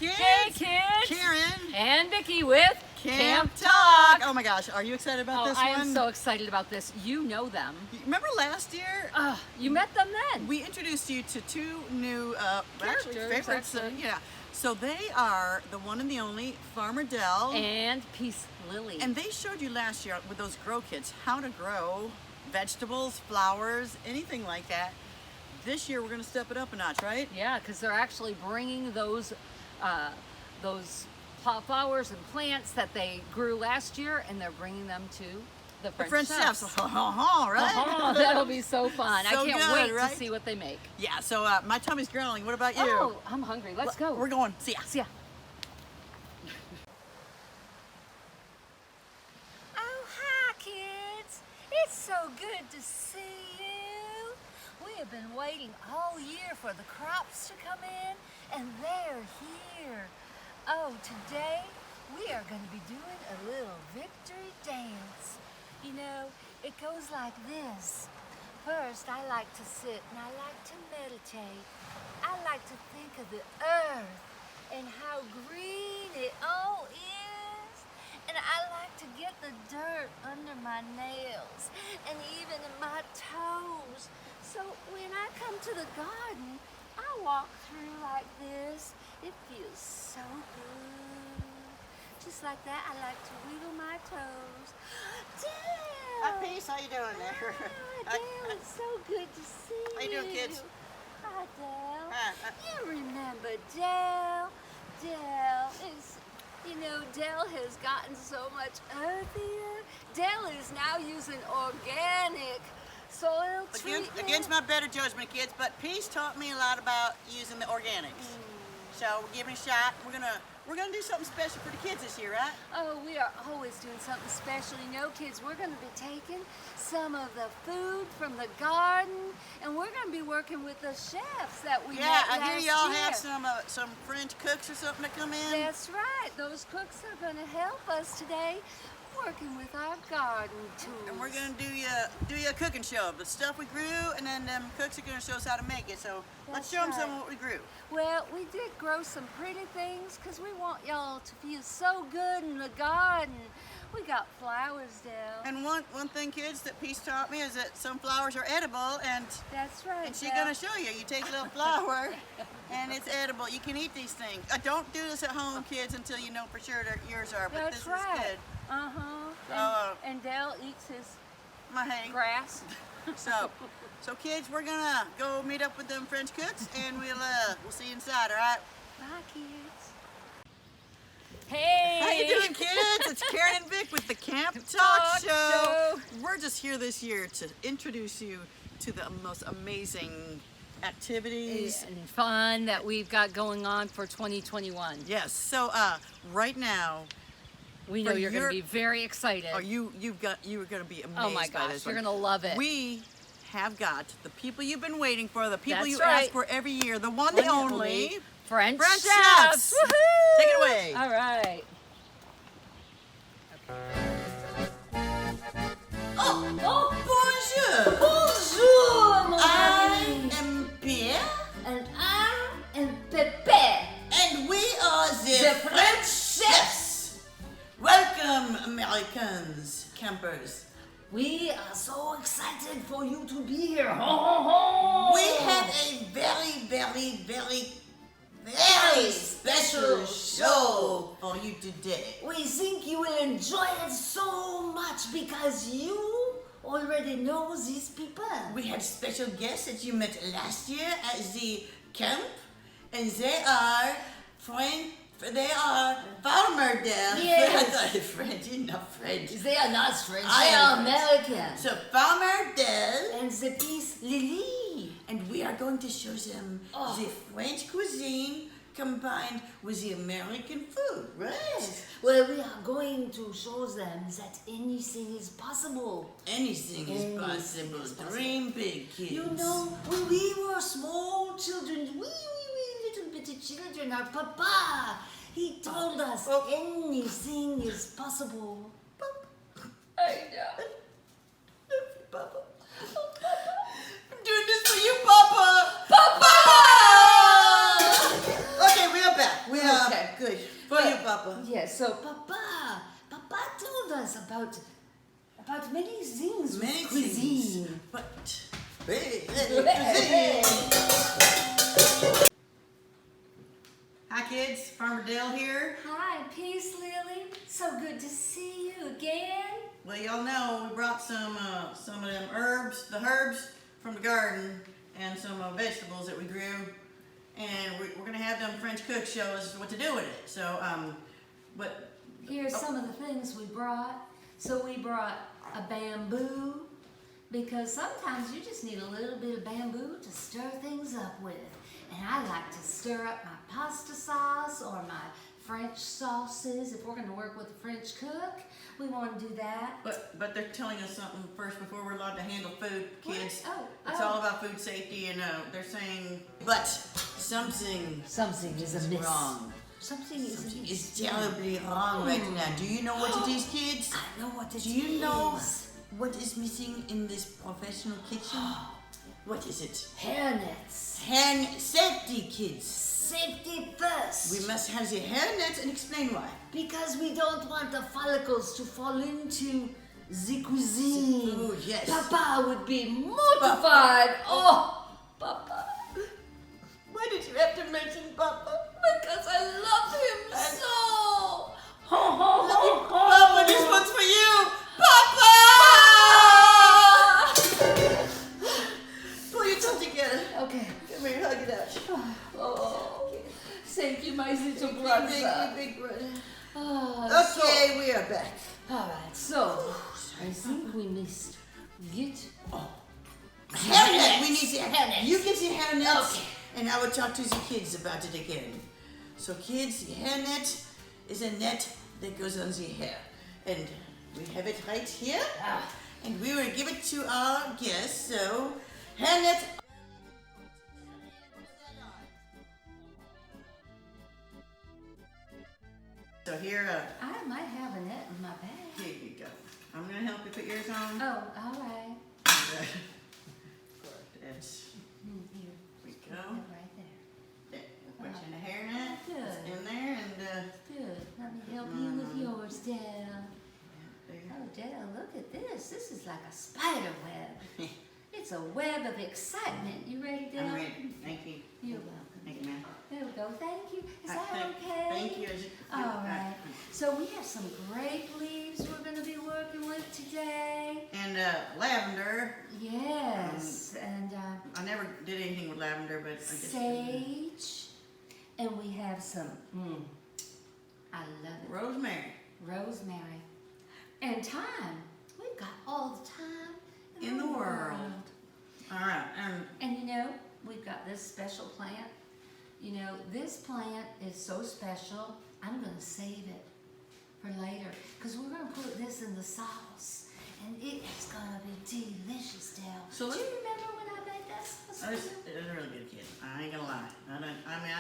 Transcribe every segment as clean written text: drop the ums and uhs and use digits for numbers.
kids. Hey kids. Karen. And Vicki with Camp Talk. Oh my gosh, are you excited about this I one? am so excited about this. You know them. Remember last year? You met them then. We introduced you to two new Characters, favorites. actually. Yeah. So they are the one and the only Farmer Dell. And Peace Lily. And they showed you last year with those grow kits how to grow vegetables, flowers, anything like that. This year we're going to step it up a notch, right? yeah, because they're actually bringing those flowers and plants that they grew last year, and they're bringing them to the French chefs. Right? That'll be so fun. So I can't good, wait right? to see what they make. Yeah, so my tummy's growling. What about you? Oh, I'm hungry. Let's go. We're going. See ya. See ya. Oh, hi, kids. It's so good to see you. We have been waiting all year for the crops to come in, and they're here. Oh, today we are going to be doing a little victory dance. You know, it goes like this. First, I like to sit and I like to meditate. I like to think of the earth and how green it all is. And I like to get the dirt under my nails and even in my toes. So when I come to the garden, I walk through like this. It feels so good. Just like that, I like to wiggle my toes. Dale! Hi, Peace. How you doing there? Hi, Dale. It's so good to see you. How you doing, kids? Hi, Dale. Hi. You remember Dale? Dale is, Dale has gotten so much earthier. Dale is now using organic soil treatment. Against my better judgment, kids, but Peace taught me a lot about using the organics. So we're giving it a shot. We're gonna do something special for the kids this year, right? Oh, we are always doing something special. You know, kids, we're going to be taking some of the food from the garden, and we're going to be working with the chefs that we met I hear last y'all year. have some French cooks or something to come in. That's right. Those cooks are going to help us today working with our garden tools. And we're gonna do you a cooking show of the stuff we grew, and then them cooks are gonna show us how to make it. So let's That's show them some right. of what we grew. Well, we did grow some pretty things because we want y'all to feel so good in the garden. We got flowers, Dale. And one thing, kids, that Peace taught me is that some flowers are edible, and That's right, she's Dale. gonna show you. You take a little flower, and it's edible. You can eat these things. Don't do this at home, kids, until you know for sure that yours are. But That's this right. is good. Uh-huh. And Dale eats his My hay. grass. So kids, we're gonna go meet up with them French cooks, and we'll see you inside. All right? Bye, kids. Hey. How you doing, kids? It's Karen and Vic with the Camp Talk Talk Show. Show. We're just here this year to introduce you to the most amazing activities. And fun that we've got going on for 2021. Yes. So right now, We know For you're going your- to be very excited. you were gonna be amazed Oh my by gosh, this you're one. going to love it. We have got the people you've been waiting for, the people That's you right. ask for every year, the one, the only. French French chefs. chefs. Woohoo! Take it away. All right. Bonjour. Bonjour, mon I ami. am Pierre, And I am Pepe. and we are the French chefs. Welcome, Americans, campers. We are so excited for you to be here. Ho, ho, ho. We have a very special show for you today. We think you will enjoy it so much because you already know these people. We have special guests that you met last year at the camp, and they are Farmer Dell. Yes. I thought French, you're not French. They are not French, I they am are American. So Farmer Dell, And the piece Lily. and we are going to show them Oh. the French cuisine combined with the American food, right? Well, we are going to show them that anything is possible. Anything is Anything possible. is possible. Dream big, kids. You know, when we were small children, we little bitty children, our papa, he told us anything is possible. I know. Papa. I'm doing this for you, Papa. Papa! Okay, we are back. We are Okay. Papa. Yes, so Papa told us about many things Many with cuisine. things. But cuisine. Hi kids, Farmer Dale here. Hi, Peace Lily. So good to see you again. Well, y'all know we brought some of them herbs from the garden, and some vegetables that we grew, and we're gonna have them French cooks show us what to do with it. So, but Here's some of the things we brought. So we brought a bamboo, because sometimes you just need a little bit of bamboo to stir things up with. And I like to stir up my pasta sauce or my French sauces. If we're going to work with a French cook, we want to do that. but they're telling us something first before we're allowed to handle food, kids. What? It's all about food safety, and they're saying, but something is amiss. wrong. Something is amiss. It's terribly wrong right now. Do you know what it is, kids? I know what it is. Do you know what is missing in this professional kitchen? What is it? Hairnets. Hand safety, kids. Safety first. We must have the hairnets, and explain why. Because we don't want the follicles to fall into the cuisine. Food, yes. Papa would be mortified. Oh, Papa. Why did you have to mention Papa? Because I love him so. Papa, this one's for you. Papa! Pull your tongue together. Okay. Come here, hug it out. Oh, thank you, my little Big brother. brother. Oh, Okay, we are back. all right, so I think we missed get Hairnet. We need the hairnets. You get the hairnets, Okay. and I will talk to the kids about it again. So, kids, the hairnet is a net that goes on the hair, and we have it right here, and we will give it to our guests. So, hairnet. So here, I might have a net in my bag. here you go. I'm gonna help you put yours on. Oh, all right. That's, Here, we put go. it right there. There, we'll put you in a hairnet. It's Good. in there, and Good. Let me help you with yours, Dale. there. Oh, Dale, look at this. This is like a spider web. It's a web of excitement. You ready, Dale? I'm ready. Thank you. You're welcome. Thank you, ma'am. There we go. Thank you. Is that Thank- okay? Thank you. All right. So we have some grape leaves we're going to be working with today. And lavender. Yes, and I never did anything with lavender, but I guess. sage, and we have some. I love it. Rosemary. Rosemary, and thyme. We've got all the time In the world. All right. And you know, we've got this special plant. You know, this plant is so special, I'm going to save it for later. Because we're going to put this in the sauce. And it is going to be delicious, Dale. So do you remember when I made that sauce? It was a really good kid. I ain't gonna lie. I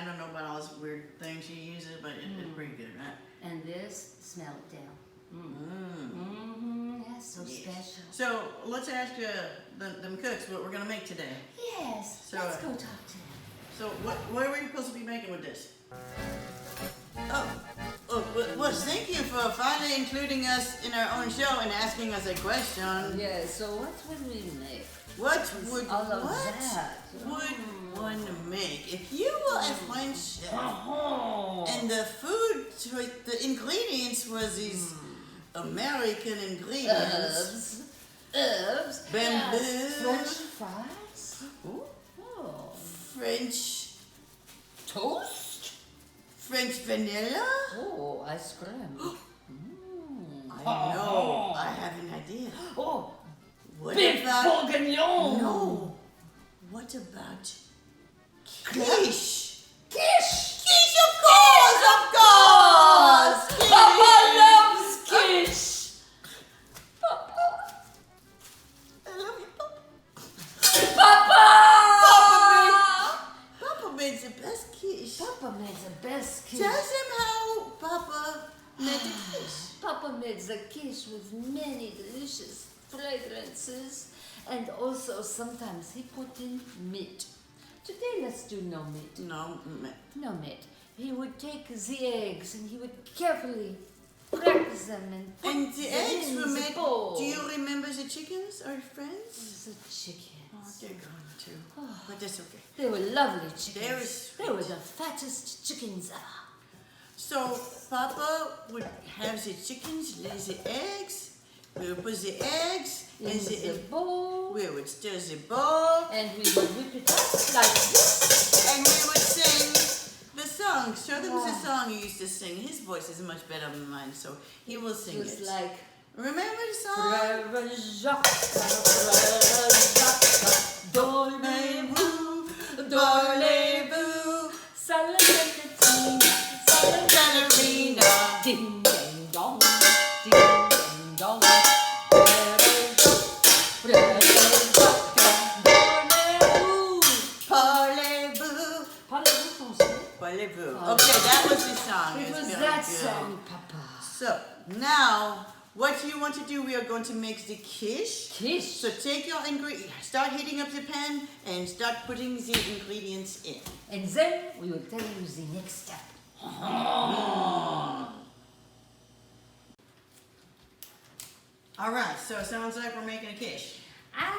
don't know about all this weird things she uses, but it's pretty good, right? And this, smell it, Dale. Mm. That's so special. So let's ask them cooks what we're gonna make today. Yes, So, let's go talk to them. So what are we supposed to be making with this? Well, thank you for finally including us in our own show and asking us a question. Yeah, so what would we make? What would all of that. one make if you were a French chef and the food choice, the ingredients was these American ingredients? Herbs. Bamboo. French fries. Ooh. Oh. French Toast. French vanilla? Oh, ice cream. I know. I have an idea. Oh, What beef about bourguignon. No. What about quiche? Quiche. Quiche, of course, of course. Papa loves quiche. Papa. I love you, Papa. Papa. Papa made the best quiche. Papa made the best quiche. Tell them how Papa made the quiche. Papa made the quiche with many delicious fragrances, and also sometimes he put in meat. Today let's do no meat. No, No meat. he would take the eggs and he would carefully crack them and put And the eggs in were the made. bowl. Do you remember the chickens, our friends? The chickens. Oh, they're gone too. But that's okay. They were lovely chickens. Very They were sweet. the fattest chickens ever. So Papa would have the chickens lay the eggs. We would put the eggs In the bowl. we would stir the bowl, And we would whip it up like this. and we would sing the song. Show them the song he used to sing. His voice is much better than mine, so he will sing It was it. like Remember the song? Frère Jacques, Frère Jacques, Dormez-vous, dormez-vous, Salacatina, Ballerina. ding ding dong, ding ding dong. Frère Jacques, dormez-vous. Parlez-vous, Parlez-vous français? parlez-vous. Okay, that was the song. It It's was very that good. song, Papa. So now, what do you want to do? We are going to make the quiche. Kiss. So take your ingredients, start heating up the pan, and start putting the ingredients in. And then we will tell you the next step. All right, so it sounds like we're making a quiche. I'm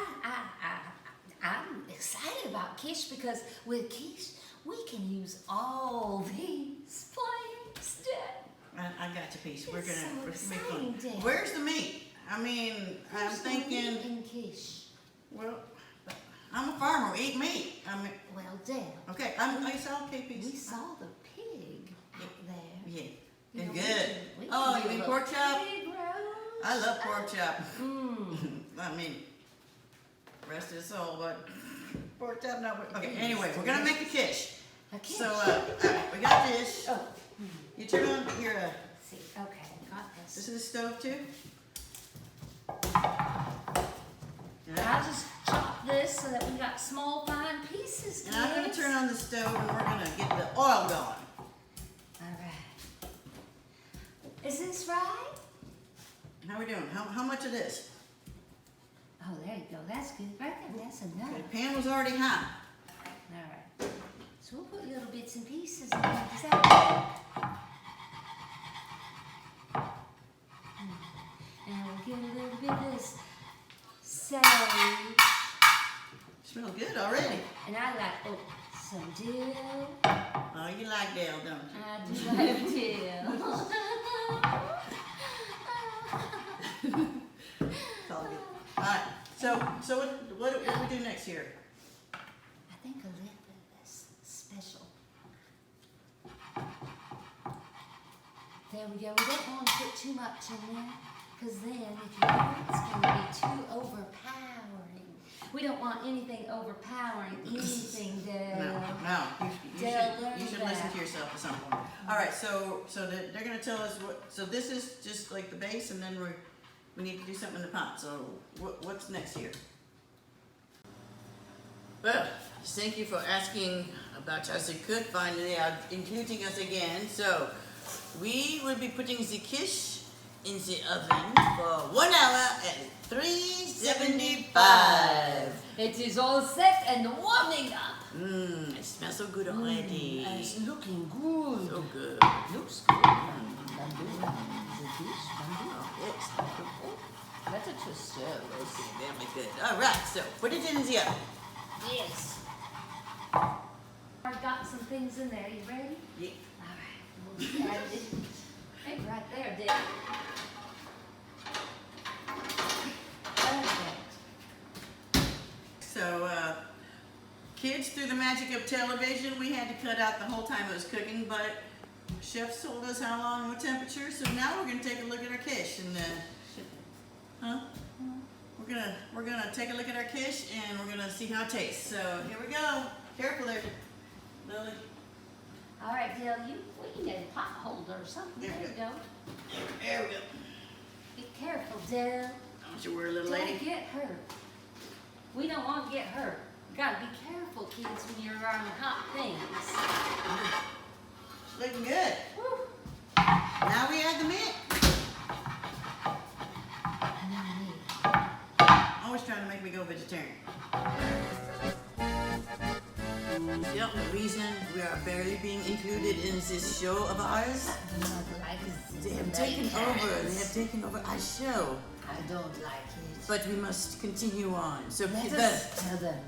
excited about quiche because with quiche we can use all these flavors. I got your piece. We're It's gonna so make exciting, fun. Dad. Where's the meat? I mean, I'm There's no meat thinking. in quiche. Well, I'm a farmer. We eat meat. I mean, Well, Dad, okay. I saw okay we piece. saw the pig out there. Yeah, You they're know, good. we Oh, can you do mean a pork chop? pig roast. I love pork chop. Mm. I mean, rest his soul, but pork chop not. Okay, anyway, we're gonna make a quiche. A quiche. So, we got this. Oh, You turn on your. see, okay, got This this. is the stove too. And I'll just chop this so that we got small, fine pieces. And I'm gonna kids. turn on the stove and we're gonna get the oil going. All right. Is this right? How we doing? How much of this? Oh, there you go. That's good. Right there. That's enough. Okay, the pan was already hot. All right. So we'll put little bits and pieces in there. Is that right? And we'll get a little bit of this sage. Smells good already. And I like, some dill. Oh, you like Dale, don't you? I do like dill. It's all good. All right. So what do we do next here? I think a little bit of this special. There we go. We don't want to put too much in there, because then if you do, it's going to be too overpowering. We don't want anything overpowering anything, Dale. No. Dale, You learn should listen that. to yourself at some point. All right. So they're gonna tell us what. So this is just like the base, and then we need to do something in the pot. So what's next here? Well, thank you for asking about us a cook, finally including us again. So we will be putting the quiche in the oven for 1 hour at 375. It is all set and warming up. It smells so good already. And it's looking good. So good. Looks good. Bamboo. The dish, bamboo. Yes. That's a twist. Okay, very good. All right, so put it in the oven. Yes. I've got some things in there. You ready? Yeah. All right. We'll just add it in. Hey, right there, Dick. Perfect. So, kids, through the magic of television, we had to cut out the whole time it was cooking, but chefs told us how long, what temperature, so now we're gonna take a look at our quiche and we're gonna take a look at our quiche and we're gonna see how it tastes. So here we go. Careful there, Lily. All right, Dale, we need a pot holder or something. There There we you go. There we go. Be careful, Dale. Don't you worry, little Don't lady. get hurt. We don't want to get hurt. You gotta be careful, kids, when you're around hot things. It's looking good. Woo. Now we add the meat. And then we need Always trying to make me go vegetarian. Yeah, the reason we are barely being included in this show of ours, I do not like they the have taken Americans. over. They have taken over our show. I don't like it. But we must continue on. So Let the, us tell them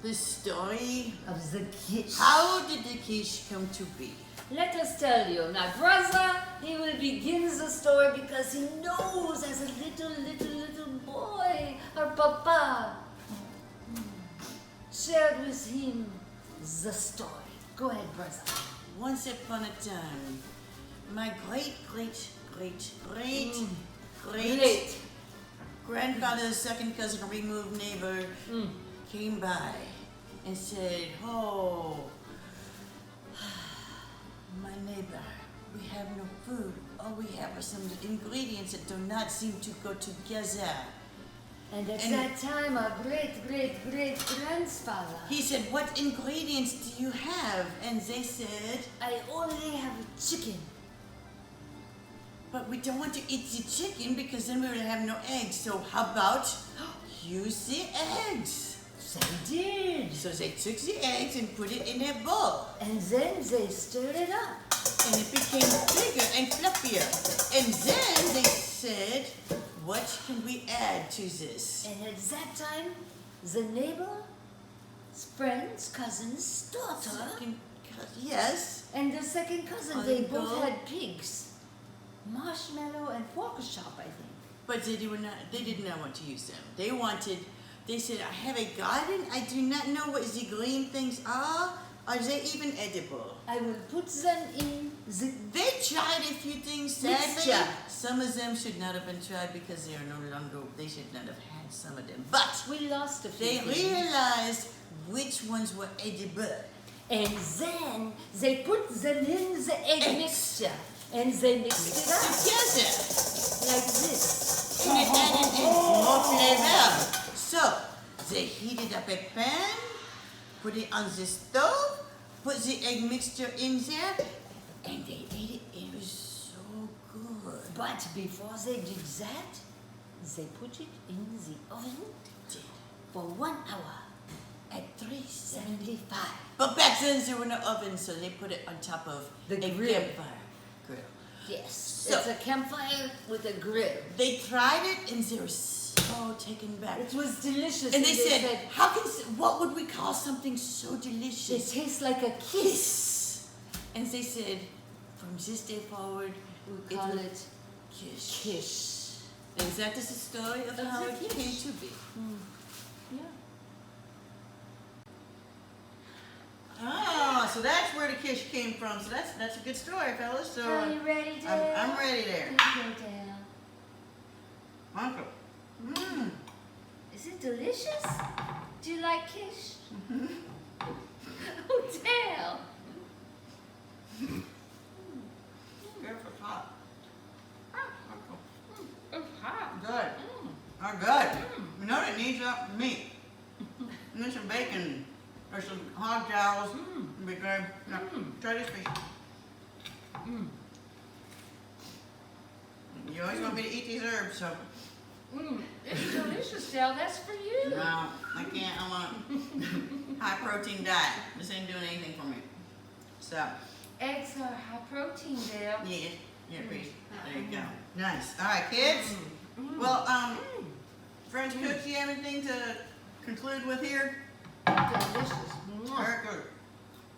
the story. of the quiche. How did the quiche come to be? Let us tell you. Now, brother, he will begin the story because he knows as a little boy, our papa shared with him the story. Go ahead, brother. Once upon a time, my great Great. grandfather's second cousin, removed neighbor, came by and said, "Oh, my neighbor, we have no food. All we have are some ingredients that do not seem to go together." And at And- that time, our great grandfather, He said, "What ingredients do you have?" And they said, I only have a chicken. "But we don't want to eat the chicken because then we will have no eggs. So how about use the eggs?" They did. So they took the eggs and put it in their bowl. And then they stirred it up. And it became bigger and fluffier. And then they said, "What can we add to this?" And at that time, the neighbor's friend's cousin's daughter Yes. and the second cousin, they Uncle. both had pigs. Marshmallow and pork chop, I think. But they did not want to use them. They said, "I have a garden. I do not know what the green things are. Are they even edible?" I will put them in the... They tried a few things, sadly. Mixture. Some of them should not have been tried because they are no longer, they should not have had some of them. But We lost a few they things. realized which ones were edible. And then they put them in the egg Eggs. mixture. And they mixed it up Together. like this. And it added in more flavor. So, they heated up a pan, put it on the stove, put the egg mixture in there, and they ate it. It was so good. But before they did that, they put it in the oven for 1 hour At 370. 75. But back then there were no ovens, so they put it on top of The a grill. campfire grill. Yes, So- it's a campfire with a grill. They tried it and they were so taken back. It was delicious. And they said, what would we call something so it delicious? tastes like a kiss. And they said, from this day forward, We call it kish. kish. And that is the story of That's how a it kish. came to be. Yeah. Oh, so that's where the kish came from. So that's a good story, fellas. So Are you ready, Dale? I'm ready there. Okay, Dale. Uncle. Mmm. Is it delicious? Do you like kish? Oh, Dale. Careful, it's hot. Uncle. It's hot. Good. Oh, good. You know it needs up meat. And then some bacon or some hog jowls. It'd be good. Now, try this piece. You always want me to eat these herbs, so It's delicious, Dale. That's for you. no, I can't. I want a high protein diet. This ain't doing anything for me. So, Eggs are high protein, Dale. yeah, please. There you go. Nice. All right, kids. Well, French Cooks, you have anything to conclude with here? Delicious. Very good.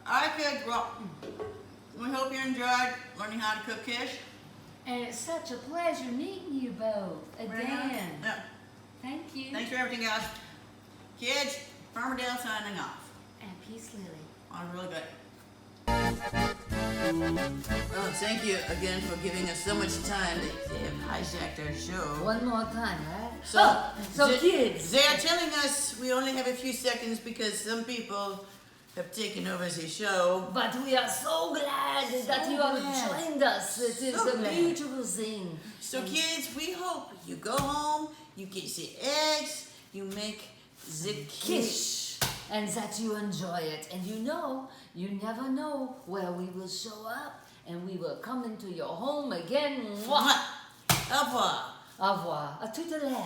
All right, kids. Well, we hope you enjoyed learning how to cook kish. And it's such a pleasure meeting you both again. Yeah. Thank you. Thanks for everything, guys. Kids, Farmer Dale signing off. And peace, Lily. On really good. Oh, thank you again for giving us so much time. They have hijacked our show. One more time, right? So kids. They are telling us we only have a few seconds because some people have taken over the show. But we are so glad that you have glad. joined us. It is So a glad. beautiful thing. So kids, we hope you go home, you get the eggs, you make the quiche. And that you enjoy it. And you never know where we will show up. And we will come into your home again. Mwah! Au revoir. Au revoir. À tout à l'heure.